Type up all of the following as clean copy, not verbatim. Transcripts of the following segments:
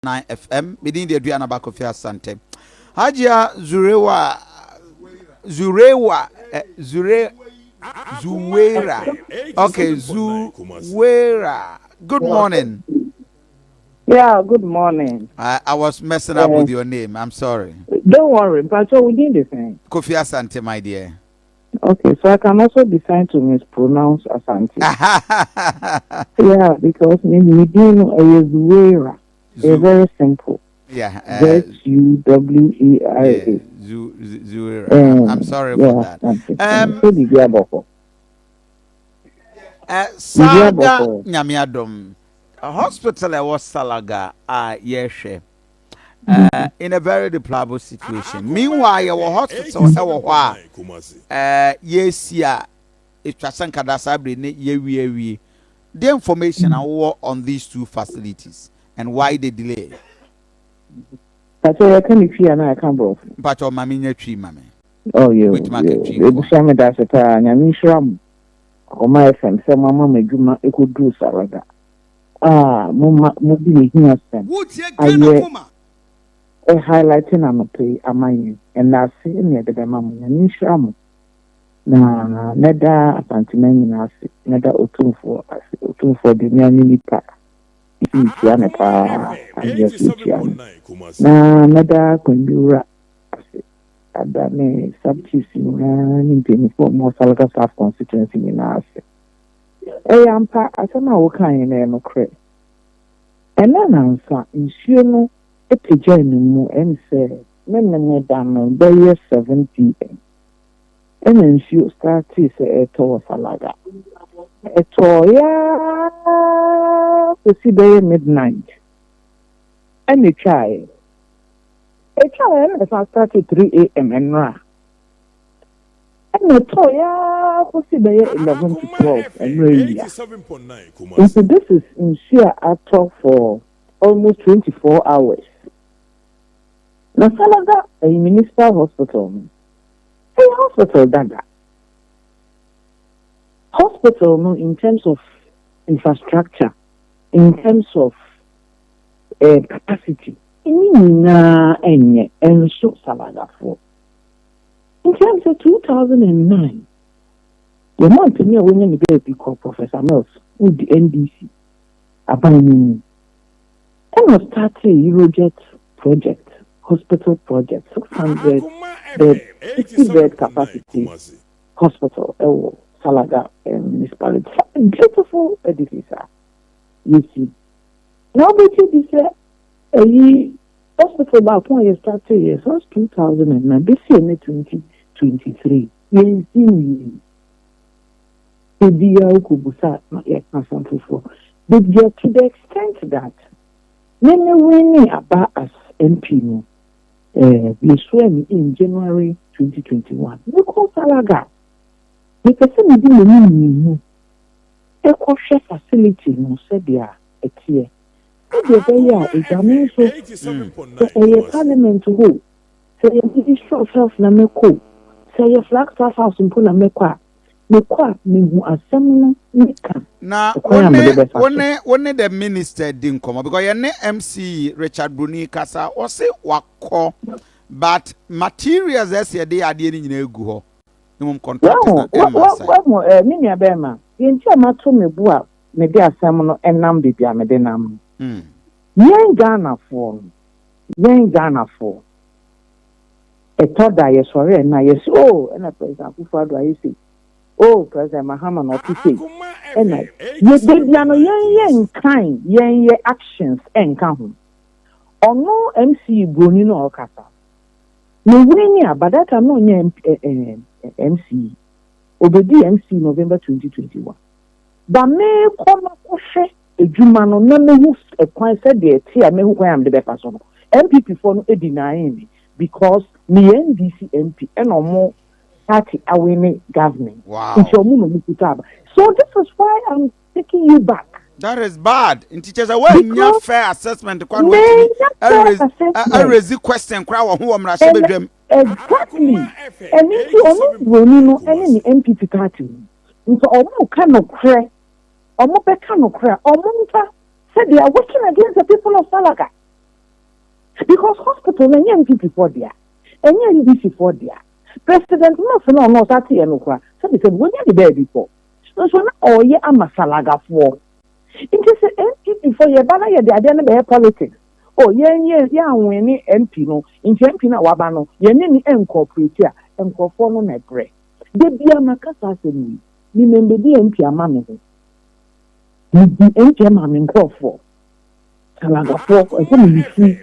FM. Within the Adriana Bakofia Sante. Hajia Zuwera. Okay, Zuwera. Good morning. Yeah, good morning. I was messing up with your name. I'm sorry. Don't worry, but we did the same. Kofi Asante, my dear. Okay, so I can also decide to mispronounce Asante. Yeah, because maybe Zuwera is very simple. Yeah. Zuwera. Zuwera. I'm sorry for that. Salaga Nyamiadom. A hospital was Salaga, yeshe. In a very deplorable situation. Meanwhile, our hospital, yes, yeah, it was Kadasa, the information on these two facilities and why they delay. But I can't fear and I can't go. But your mammy tree, mammy. Oh, you with market tree. That's a time. I mean, Shram. Or my friend, say, Mamma, may do it could do Salaga. Mama, maybe here, a highlighting I'm a play, am I? And I see near the mamma, and Shram. Na neda apartment na ase neda otumfo the nyani pa itiane pa itiane na neda kondura ase adane subchief na nimpeni for mo Salaga South constituency na ase ampa asema wo kan na no kre ena na nsa nsuo no epeja mu ense neda no be 7 p.m. And then she started to tell Salaga. To see the midnight. And the child. A child as I started 3 a.m. and ra. And the toya to see the 11 to 12 and radio. So this is in sheer actor for almost 24 hours. Now Salaga, a municipal hospital. A hospital, Dada. Hospital, no, in terms of infrastructure, in terms of capacity, and so Salaga for. In terms of 2009, the month me when you be called Professor Mills with the NDC, abandoning, and was starting Eurojet project, hospital project, 600 bed, 60 bed capacity hospital, Salaga municipality. Beautiful edifice. You see. Now, but you say, hospital about 1 year started, yes, was 2009, this year, 2023. You see, the DL Kubusa, not yet, for. But yet, to the extent that many winning about us MP, we swam in January 2021. We call Salaga. The person we didn't know. A kosher facility no said they are a tier. They are examining so a parliament to go. Say a ministry of health na meko. Say a flag staff house in Puna mekwa. Mekwa mimu assemble meka. Na one the minister didn't come because your MC Richard Bruni Kasa or say wako, but materials as ye they are dealing in a go. No contract. Mini abema. Yentia mato me bua me de asem and nam bibia me de nam. Yen Ghana for. A thought that yes sorry and yes and a president who do I say. Oh, President Mahama not to say. And I, yen kind, yen actions and come. Or no MC Brunino or Kasa. No winning, but that I'm no MC. Obedi MC November 2021. But me come a Jumano, no me a point said the tea, I may who I am the best person. MPP for no denying me because me NDC MP and no more. Party away government. Wow. So this is why I'm taking you back. That is bad. In teachers are well in fair assessment. I raise the question crowd who am exactly. And if you know any MPP party, so almost cannot cry, almost cannot cry, almost said they are working against the people of Salaga. Because hospital na nya MPP for there. Enya NDC for there. President no that here no kwa. So they said when you there before. So na oye ama Salaga for. It is MPP for your bana ye dey na be politics. Oh ye anwen MP no. In MP na waba no. Ye ni incorporate a for no na bre. De bia makasa se ni. Ni membe di MP ama me. Ni di MP ama me for. Salaga for e me fi.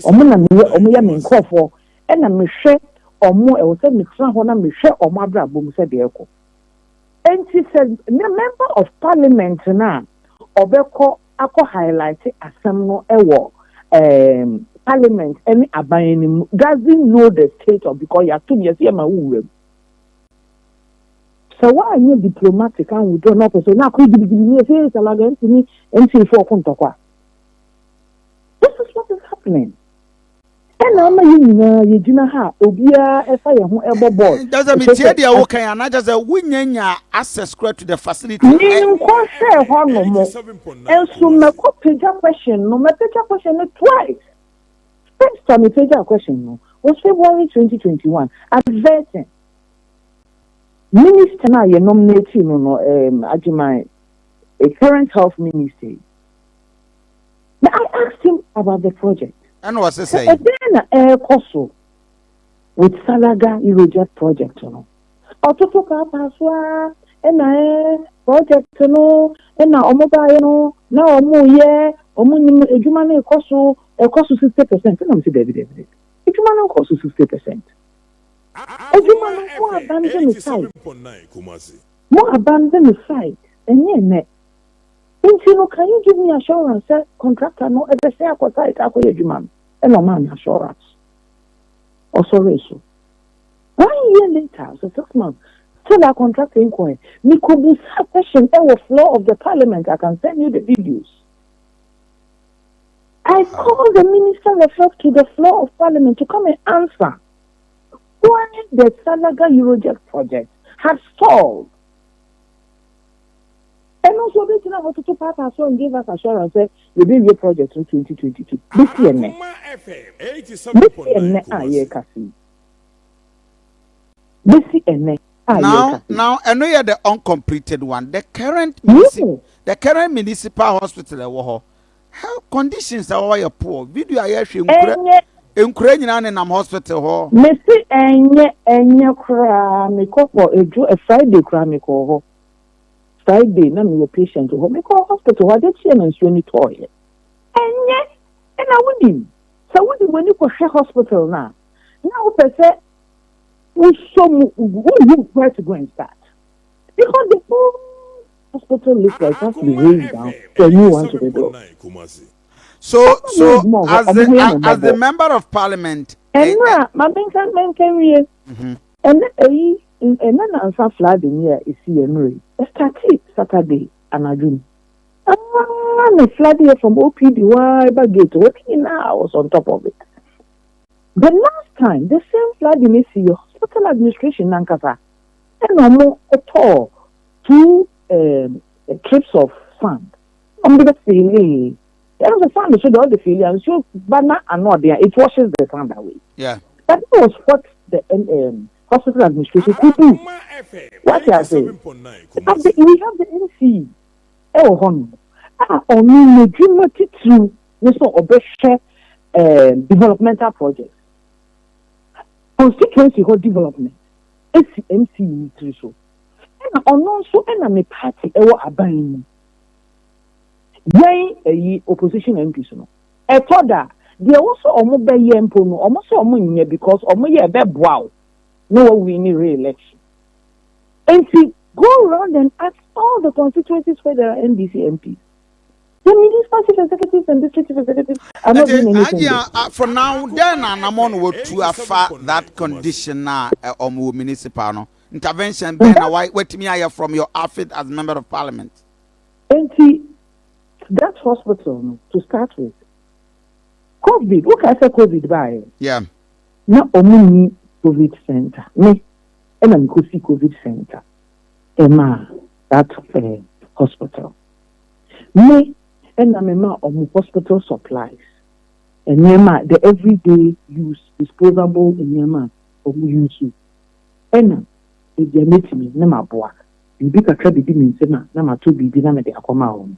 Omo na me omo ya me for. E na me hwe omo e wo se me tra ho na me hwe omo abra bom se de eko. And she said, the member of parliament na obeko ako highlight asem no ewo parliament any aban doesn't know the state of because ya tun yes ma wuwem. So why are you diplomatic and we don't know so na ko digidi say Salaga ntimi NC for kontokwa. This is what is happening. And I'm you jina ha obia efa ye ho ebo doesn't mean tie dia wo kan na just wunyanya access to the facility ni nko share ho no mo enso me ko page question no me page question twice. First time page question no was February 2021 adverting minister na ye nominate no Ajimai a current health minister. Now I asked him about the project. And what's it say? Then Koso with Salaga Iroject project no. Ototoka paswa project no na omoba no na omo ye omo ni ejuma na Koso 60%. Na me say David. Ejuma na Koso 60%. Ejuma no mo abandon the site. Mo abandon the site. Enye ne. Intino, can you give me assurance that contractor no ever say I site akoye ejuma? No man assurance. Or sorry so. 1 year later, so 6 months, still our contract inquiry. Me could be question the floor of the parliament. I can send you the videos. I called the minister referred to the floor of parliament to come and answer why the Salaga Euroject project had stalled. And also, they have to pass us and give us assurance that we will be a project in 2022. This year, now, I know you're the uncompleted one. The current municipal hospital, how conditions are your poor? Video I actually Ukrainian and hospital. Messi enye kra me ko for a Friday kra me ko Friday, na me patient to home. Because hospital, I did see an insurance toy. And yet, and I wouldn't. So, when you go to hospital now, per se, we where to go and start. Because the whole hospital looks like has to be raised down to a new one to the door. So as the member of parliament, and now, my man can read. And then answer flood in here is here. Started Saturday and I do. The flood here from OPDY by gate working now I was on top of it. The last time the same flood in the hospital administration Nankasa and no more at all 2 trips of sand. The feeling there was a sand that showed all the feeling so banana and not there it washes the sand away. Yeah. That was what the hospital administration could do. What I say? We have the NC. On the developmental projects. Constituency for development. MC military so. And also and a party abain. Yay opposition MPs no. I thought that they also almost be yempo no almost almost because almost wow. No we need re-election. And to go around and ask all the constituencies where there are NDC MPs. The municipal executives and district executives are not doing anything. For now, then I'm on to affect that condition now on municipal intervention. Ben, wait me here from your outfit as member of parliament. And see, that hospital to start with. COVID, what can I say COVID by? Yeah. Not only COVID center. Me, and I'm going to see COVID center. Emma, that hospital. Me, and I'm on hospital supplies. nneɛma the everyday use disposable nneɛma ɔmo use ɛna ebi ametumi na ma boa bibi kakra bibi mi nsɛm na ma to bibi na ma de akɔma wɔn.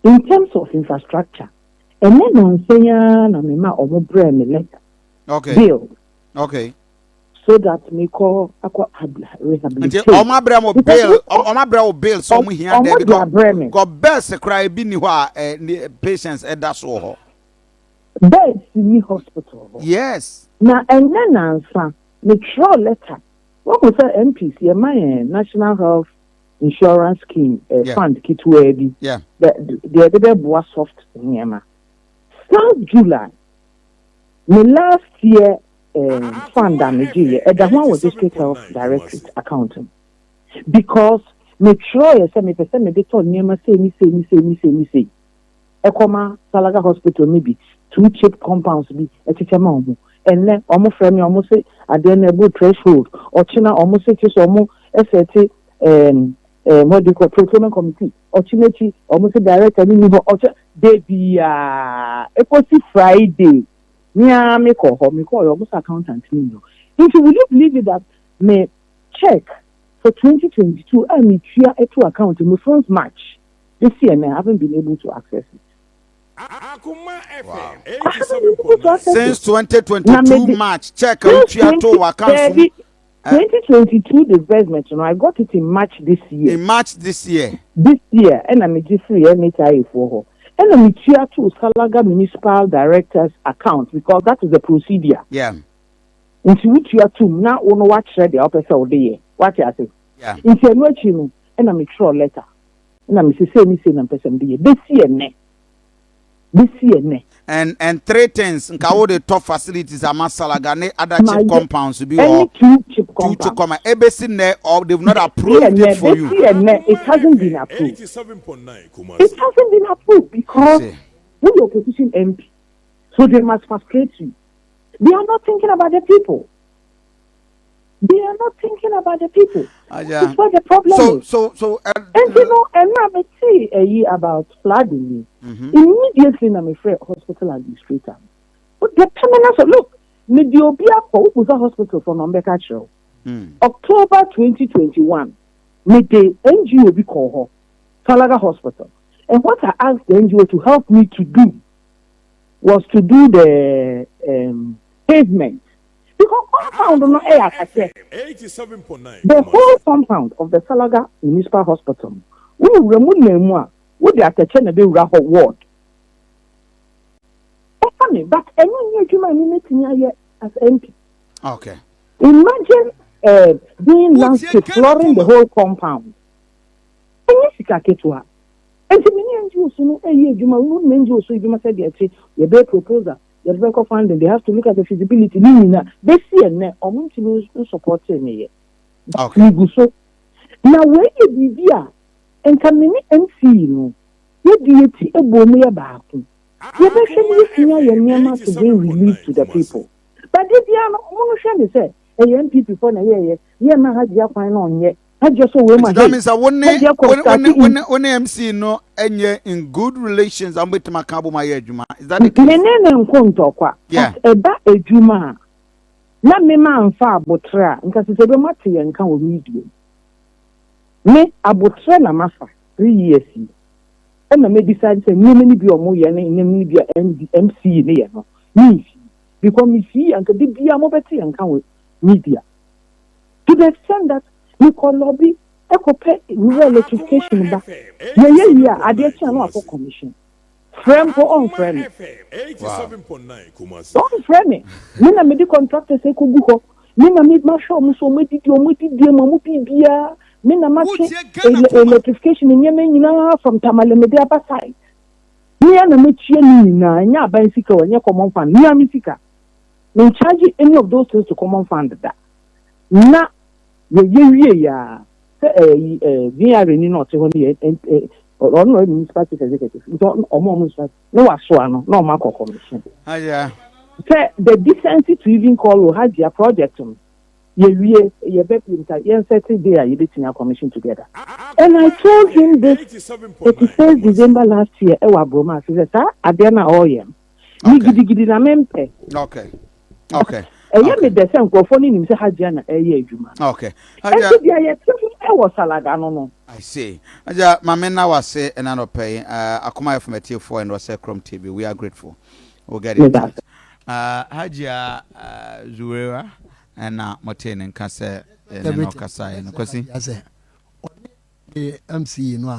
In terms of infrastructure, and then on saying na me ma ɔmo brɛ me letter. Okay. Bill. Okay. So that me call rehabilitation. Ɔmo brɛ mo bill, ɔmo brɛ mo bill so mo hia there because got best cry bi ni hɔ a patients ɛda so hɔ. Beds in the hospital. Yes. Now and then answer me draw letter. What was that MPC? My National Health Insurance Scheme fund kitwe. Yeah. The other was soft nyama. South July. Me last year fund damage that one was District Health Directorate accountant. Because make sure you say me person me dey turn nyama say. Akoma Salaga Hospital maybe 2 cheap compounds be a teacher mom. And then almost friendly almost say at the end good threshold or China almost say to some SAT what do you call procurement committee or Chinechi almost say director or they be a Friday. Yeah, me call almost accountant. If you will you believe it that me check for 2022 I me clear a 2 account in my first March this year and I haven't been able to access it. Wow. Since 2022 March, check out 2022 disbursement. I got it in March this year. In March this year. This year, and I'm free NHI for her. And I'm here to Salaga Municipal Director's account because that is the procedure. Yeah. Into which you are to now on watch the upper day. What you say? Yeah. If you're watching, and I'm sure letter. And I'm saying, I'm person this year, this year, and 3 things. All the top facilities are Salaga, ne other cheap compounds to be all 2 cheap compounds. ABC or they've not approved it for you. It hasn't been approved. 87.9. It hasn't been approved because when the opposition MP, so they must frustrate you. They are not thinking about the people. They are not thinking about the people. That's what the problem is. And you know, and now I see a year about flooding. Immediately, I'm afraid hospital administrator. But the terminals look, Mediobia was a hospital for Nombeka Show. October 2021, made the NGO be called Salaga Hospital. And what I asked the NGO to help me to do was to do the pavement. Because compound no air I said 87.9. The whole compound of the Salaga Municipal Hospital. We will remove them. We are attaching a big ward. But I know you as MP. Okay. Imagine being landscape flooring the whole compound. And you see, and to many NGOs, you said you be proposal. The record funding, they have to look at the feasibility. They see and supporting me. Okay. So now where you be and can many MC you deity a bone about you to be released to the people. But if you are not say a young people for a year, man has your fine on yet. I just saw women. That means when MC no enye in good relations I'm with Makabo Mayejuma. Is that the case? Yeah. Eba ejuma. Na me man fa abotra nka se be mate ye nka wo media. Me abotra na mafa 3 years. And me decide say me ni bi omo ye ne ni bi MC ne ye no. Me because me see anka de bia mo beti nka wo media. To the extent that we call lobby, pay electrification back. Yeah, I did channel for commission. Frame for on frame. 87.9. Don't frame me. Nina made the contractor say Kubuko. Nina made my show, so made it your Mutibia. Nina match electrification in Yemen from Tamale side. Niana Michina, Nya Bicycle, and your common fund, Nia Misika. No charge any of those things to common fund that. Na yeah, via any not or no municipality executive. Don't almost no assuano, no Marco commission. Yeah. The decency to even call or have their project. you bet him that you settle there, you did a commission together. And I told him this 31st December last year, Ewa Broma, he said, sir, Adena Oyem. Okay. Okay. And you the same for him, say Hajana, Juma. Okay. I was Salaga, no. I see. Aja, Mamena was say and I pay. Akoma from T4 and was Chrome TV. We are grateful. We'll get it. Hajia Zuwera and Martin and Kasa and Kasa and Kwasi. MC no